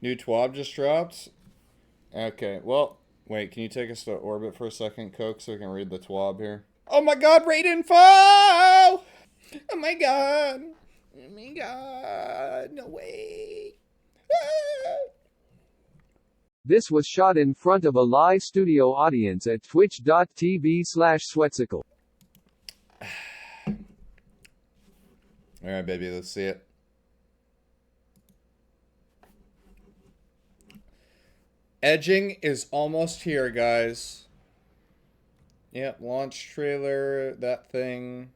New TWAB just dropped. Okay, well, wait, can you take us to orbit for a second, Coke, so we can read the TWAB here? Oh my god, raid info! Oh my god. Oh my god. No way. Ah! This was shot in front of a live studio audience at twitch.tv/Sweatcicle. Alright, baby, let's see it. Edging is almost here, guys. Yep, launch trailer, that thing.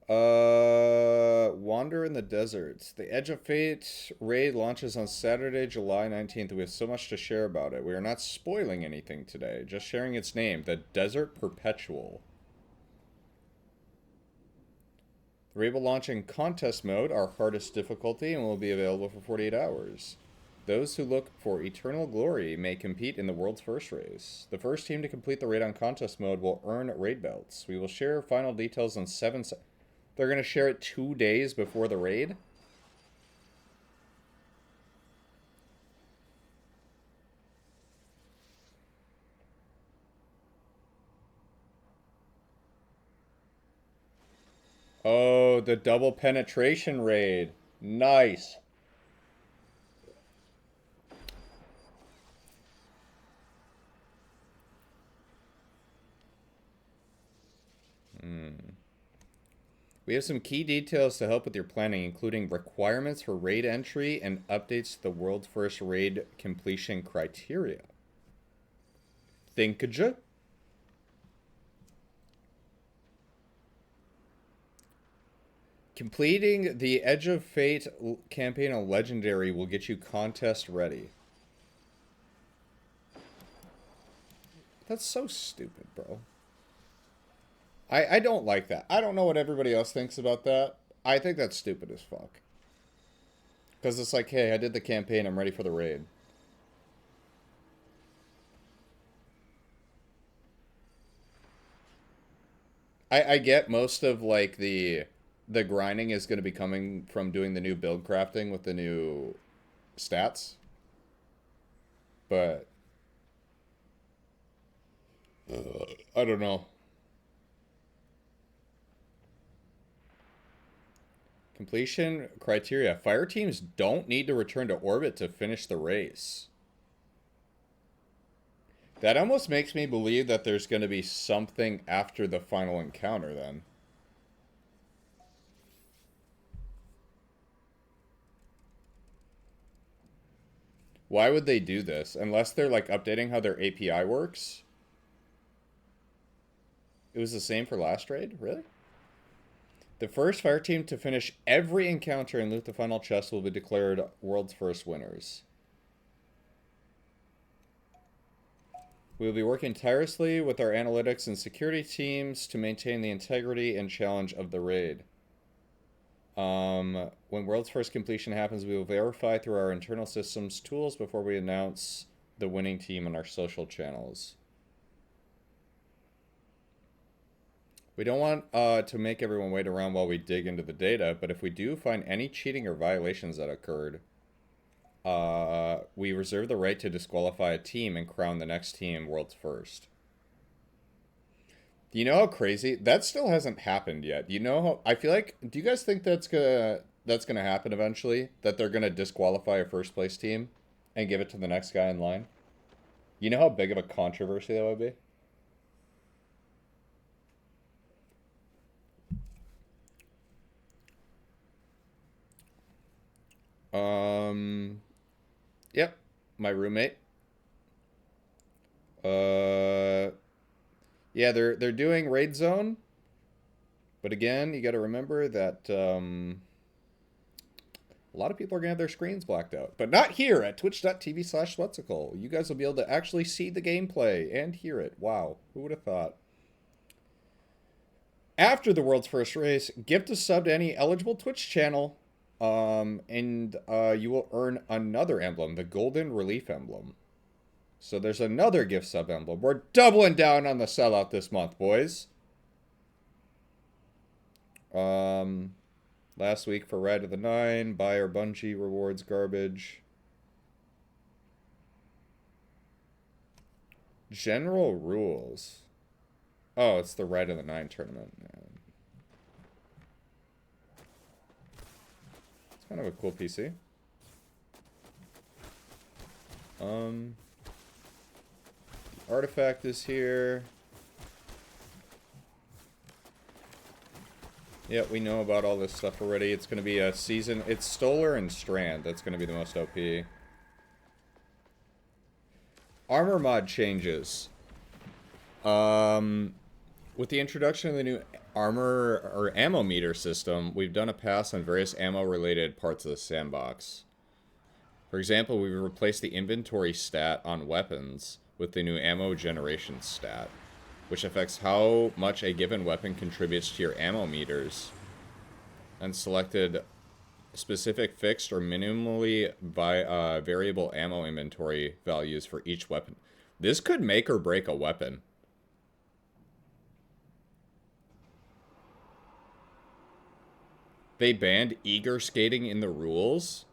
Wander in the Deserts. The Edge of Fate raid launches on Saturday, July 19th. We have so much to share about it. We are not spoiling anything today, just sharing its name, the Desert Perpetual. The raid will launch in contest mode, our hardest difficulty, and will be available for 48 hours. Those who look for eternal glory may compete in the world's first race. The first team to complete the raid on contest mode will earn raid belts. We will share final details on 7 They're going to share it 2 days before the raid? Oh, the double penetration raid. Nice. We have some key details to help with your planning, including requirements for raid entry and updates to the world's first raid completion criteria. Thinkja? Completing the Edge of Fate campaign on Legendary will get you contest ready. That's so stupid, bro. I don't like that. I don't know what everybody else thinks about that. I think that's stupid as fuck. Because it's like, hey, I did the campaign, I'm ready for the raid. I get most of like the grinding is going to be coming from doing the new build crafting with the new stats. But I don't know. Completion criteria. Fire teams don't need to return to orbit to finish the race. That almost makes me believe that there's going to be something after the final encounter then. Why would they do this? Unless they're like updating how their API works? It was the same for last raid? Really? The first fire team to finish every encounter and loot the final chest will be declared world's first winners. We will be working tirelessly with our analytics and security teams to maintain the integrity and challenge of the raid. When world's first completion happens, we will verify through our internal systems tools before we announce the winning team on our social channels. We don't want to make everyone wait around while we dig into the data, but if we do find any cheating or violations that occurred, we reserve the right to disqualify a team and crown the next team world's first. Do you know how crazy that still hasn't happened yet? You know how I feel like? Do you guys think that's gonna happen eventually? That they're gonna disqualify a first place team and give it to the next guy in line? You know how big of a controversy that would be? Um, yep, my roommate. Uh, yeah, they're doing Raid Zone, but again, you got to remember that a lot of people are gonna have their screens blacked out, but not here at twitch.tv/Sweatcicle. You guys will be able to actually see the gameplay and hear it. Wow, who would have thought? After the world's first race, gift a sub to any eligible Twitch channel, and you will earn another emblem, the Golden Relief Emblem. So there's another gift sub emblem. We're doubling down on the sellout this month, boys. Um, Last week for Rite of the 9, buyer Bungie rewards garbage. General rules. Oh, it's the Rite of the 9 tournament. It's kind of a cool PC. Artifact is here. Yeah, we know about all this stuff already. It's going to be a season. It's Stolar and Strand. That's going to be the most OP. Armor mod changes. With the introduction of the new armor or ammo meter system, we've done a pass on various ammo-related parts of the sandbox. For example, we've replaced the inventory stat on weapons with the new ammo generation stat, which affects how much a given weapon contributes to your ammo meters, and selected specific fixed or minimally variable ammo inventory values for each weapon. This could make or break a weapon. They banned eager skating in the rules?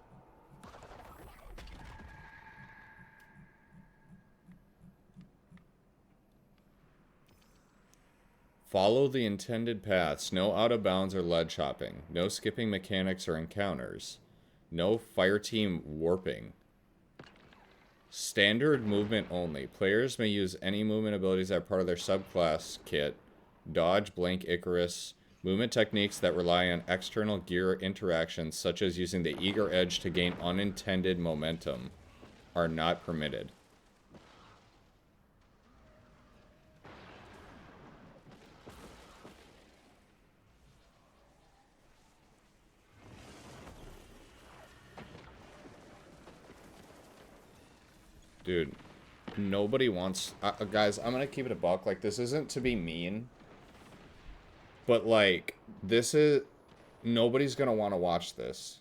Follow the intended paths. No out of bounds or ledge hopping. No skipping mechanics or encounters. No fireteam warping. Standard movement only. Players may use any movement abilities that are part of their subclass kit. Dodge, Blink, Icarus. Movement techniques that rely on external gear interactions, such as using the eager edge to gain unintended momentum, are not permitted. Dude, nobody wants... guys, I'm gonna keep it a buck. Like, this isn't to be mean. But, like, this is... Nobody's gonna want to watch this.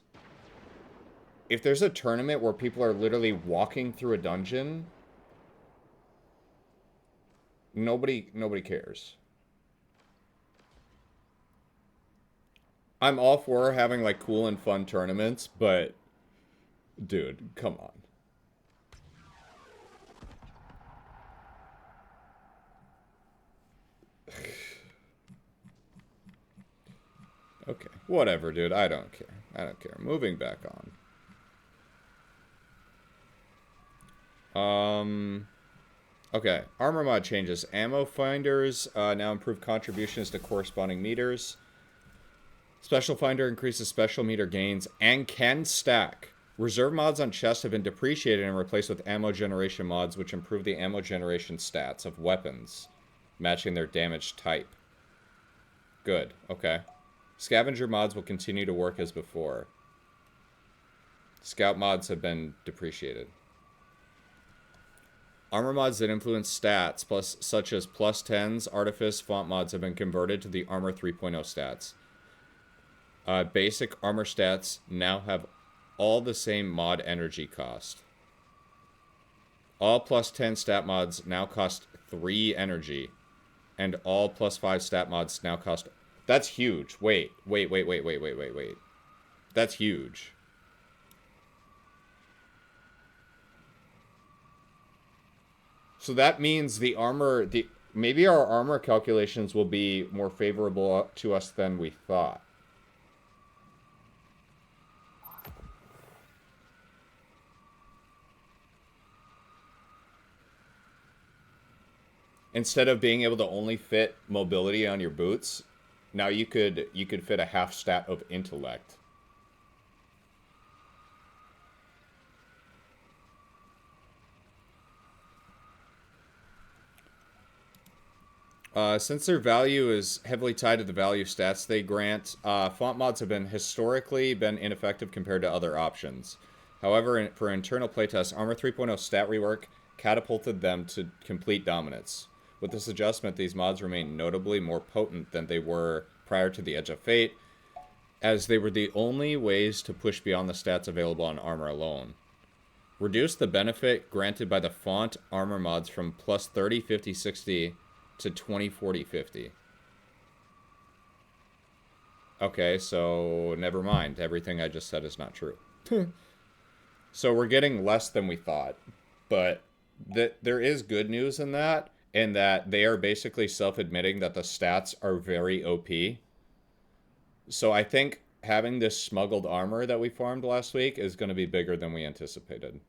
If there's a tournament where people are literally walking through a dungeon... Nobody cares. I'm all for having, like, cool and fun tournaments, but... Dude, come on. Okay, whatever, dude. I don't care. I don't care. Moving back on. Okay, armor mod changes. Ammo finders now improve contributions to corresponding meters. Special finder increases special meter gains and can stack. Reserve mods on chests have been depreciated and replaced with ammo generation mods, which improve the ammo generation stats of weapons, matching their damage type. Good, okay. Scavenger mods will continue to work as before. Scout mods have been depreciated. Armor mods that influence stats, such as plus 10s, artifice, font mods, have been converted to the Armor 3.0 stats. Basic armor stats now have all the same mod energy cost. All plus 10 stat mods now cost 3 energy. And all plus 5 stat mods now cost... That's huge. Wait. That's huge. So that means the armor... maybe our armor calculations will be more favorable to us than we thought. Instead of being able to only fit mobility on your boots, now you could fit a half stat of intellect. Since their value is heavily tied to the value stats they grant, font mods have historically been ineffective compared to other options. However, for internal playtests, Armor 3.0 stat rework catapulted them to complete dominance. With this adjustment, these mods remain notably more potent than they were prior to the Edge of Fate, as they were the only ways to push beyond the stats available on armor alone. Reduce the benefit granted by the font armor mods from plus 30, 50, 60 to 20, 40, 50. Okay, so never mind. Everything I just said is not true. So we're getting less than we thought. But there is good news in that they are basically self-admitting that the stats are very OP. So I think having this smuggled armor that we farmed last week is going to be bigger than we anticipated.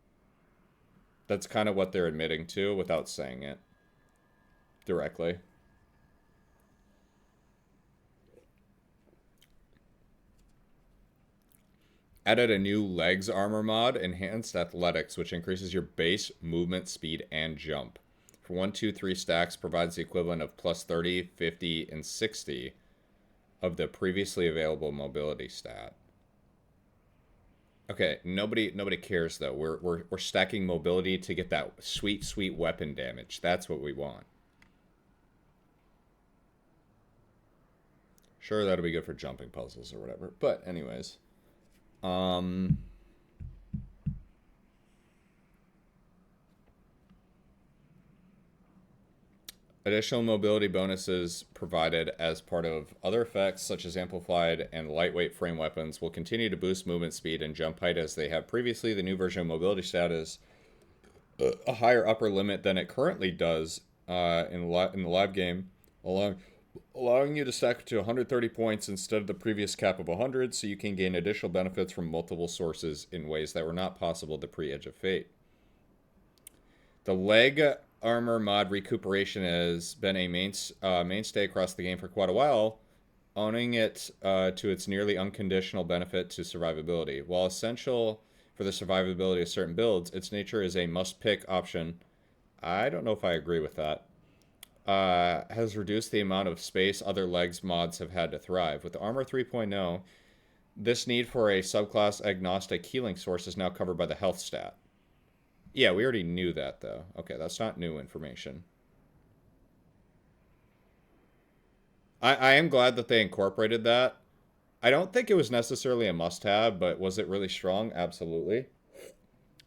That's kind of what they're admitting to without saying it directly. Added a new legs armor mod, enhanced athletics, which increases your base movement speed and jump. For 1, 2, 3 stacks, provides the equivalent of plus 30, 50, and 60 of the previously available mobility stat. Okay, nobody cares though. We're stacking mobility to get that sweet weapon damage. That's what we want. Sure, that'll be good for jumping puzzles or whatever. But anyways, um, additional mobility bonuses provided as part of other effects, such as amplified and lightweight frame weapons, will continue to boost movement speed and jump height as they have previously. The new version of mobility stat is a higher upper limit than it currently does in the live game, allowing you to stack to 130 points instead of the previous cap of 100, so you can gain additional benefits from multiple sources in ways that were not possible at the pre-Edge of Fate. The leg armor mod recuperation has been a mainstay across the game for quite a while, owning it to its nearly unconditional benefit to survivability. While essential for the survivability of certain builds, its nature is a must-pick option. I don't know if I agree with that. Has reduced the amount of space other legs mods have had to thrive. With Armor 3.0, this need for a subclass agnostic healing source is now covered by the health stat. Yeah, we already knew that, though. Okay, that's not new information. I am glad that they incorporated that. I don't think it was necessarily a must-have, but was it really strong? Absolutely.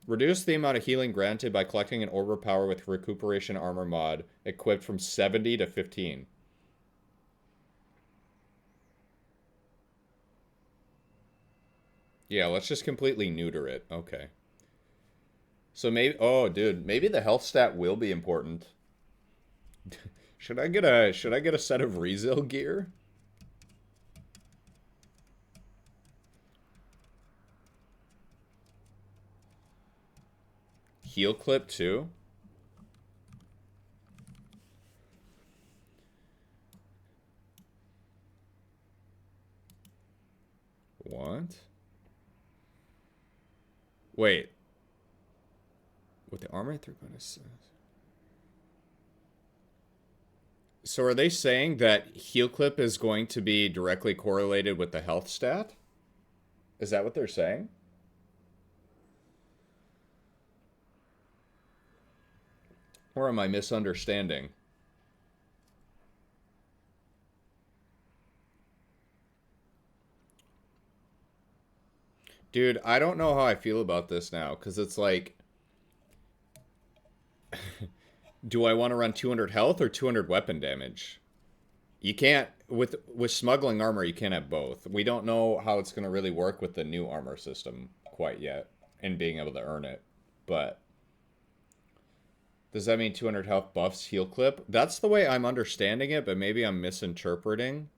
Reduce the amount of healing granted by collecting an orb of power with recuperation armor mod equipped from 70 to 15. Yeah, let's just completely neuter it. Okay. So maybe, oh, dude, maybe the health stat will be important. Should I get a set of Rezil gear? Heal clip too? What? Wait. With the armor 3.6. So are they saying that heal clip is going to be directly correlated with the health stat? Is that what they're saying? Or am I misunderstanding? Dude, I don't know how I feel about this now, because it's like, do I want to run 200 health or 200 weapon damage? You can't, with smuggling armor, you can't have both. We don't know how it's going to really work with the new armor system quite yet, and being able to earn it. But does that mean 200 health buffs heal clip? That's the way I'm understanding it, but maybe I'm misinterpreting.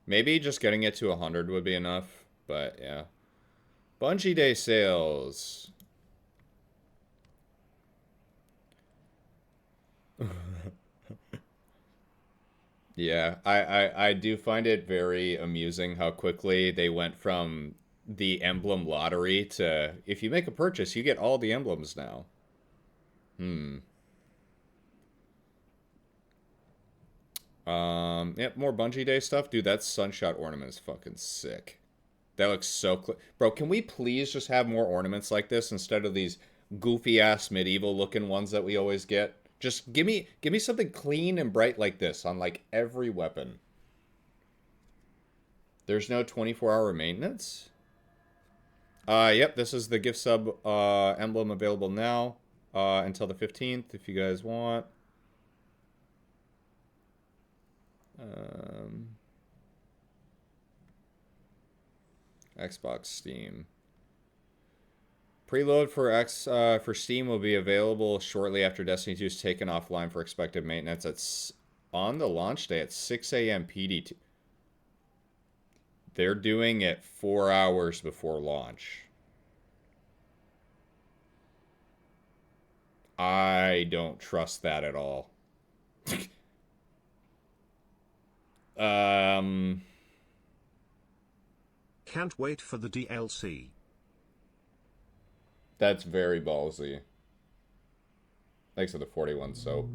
Maybe just getting it to 100 would be enough, but yeah. Bungie Day sales. Yeah, I do find it very amusing how quickly they went from the emblem lottery to if you make a purchase, you get all the emblems now. Hmm. Yep, more Bungie Day stuff. Dude, that Sunshot ornament is fucking sick. That looks so Bro, can we please just have more ornaments like this instead of these goofy ass medieval looking ones that we always get? Just give me something clean and bright like this on like every weapon. There's no 24-hour maintenance? Yep, this is the gift sub emblem available now until the 15th if you guys want. Xbox Steam. Preload for Steam will be available shortly after Destiny 2 is taken offline for expected maintenance. On the launch day at 6 a.m. PDT. They're doing it 4 hours before launch. I don't trust that at all. Can't wait for the DLC. That's very ballsy. Thanks for the 41 soap.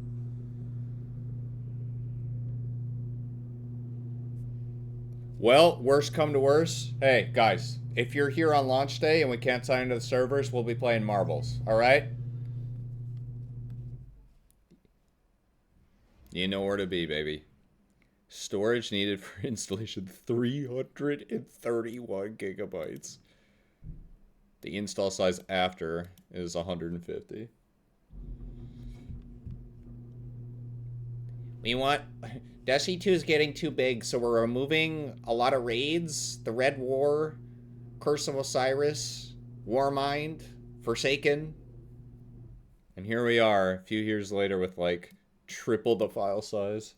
Well, worst come to worst. Hey, guys, if you're here on launch day and we can't sign into the servers, we'll be playing marbles, alright? You know where to be, baby. Storage needed for installation 331 gigabytes. The install size after is 150. We want... Destiny 2 is getting too big, so we're removing a lot of raids. The Red War, Curse of Osiris, Warmind, Forsaken. And here we are, a few years later with, like, triple the file size.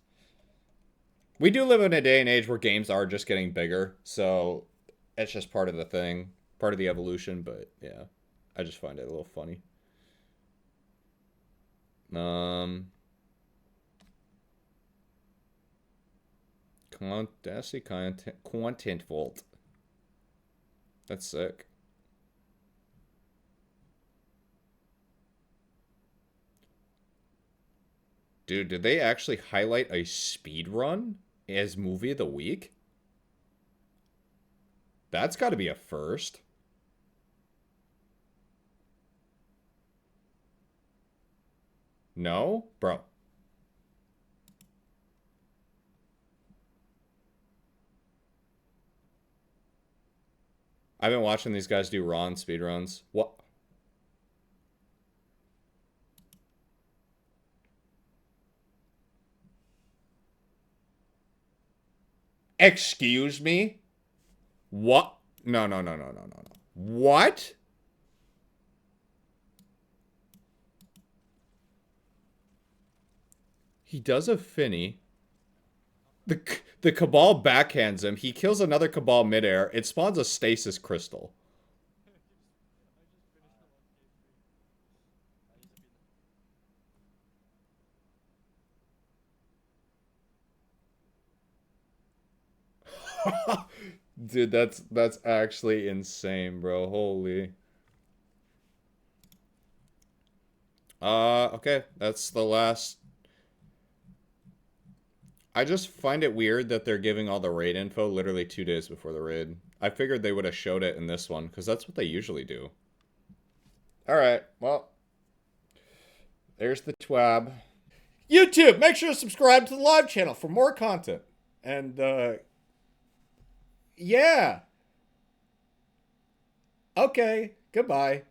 We do live in a day and age where games are just getting bigger, so it's just part of the thing. Part of the evolution, but yeah. I just find it a little funny. Content Vault. That's sick. Dude, did they actually highlight a speed run as movie of the week? That's got to be a first. No? Bro. I've been watching these guys do Raw and speedruns. What? Excuse me? What? No. What? He does a Finny. The Cabal backhands him. He kills another Cabal midair. It spawns a stasis crystal. Dude, that's actually insane, bro. Holy. Okay. That's the last. I just find it weird that they're giving all the raid info literally 2 days before the raid. I figured they would have showed it in this one, because that's what they usually do. Alright, well. There's the TWAB. YouTube, make sure to subscribe to the live channel for more content. And, yeah. Okay, goodbye.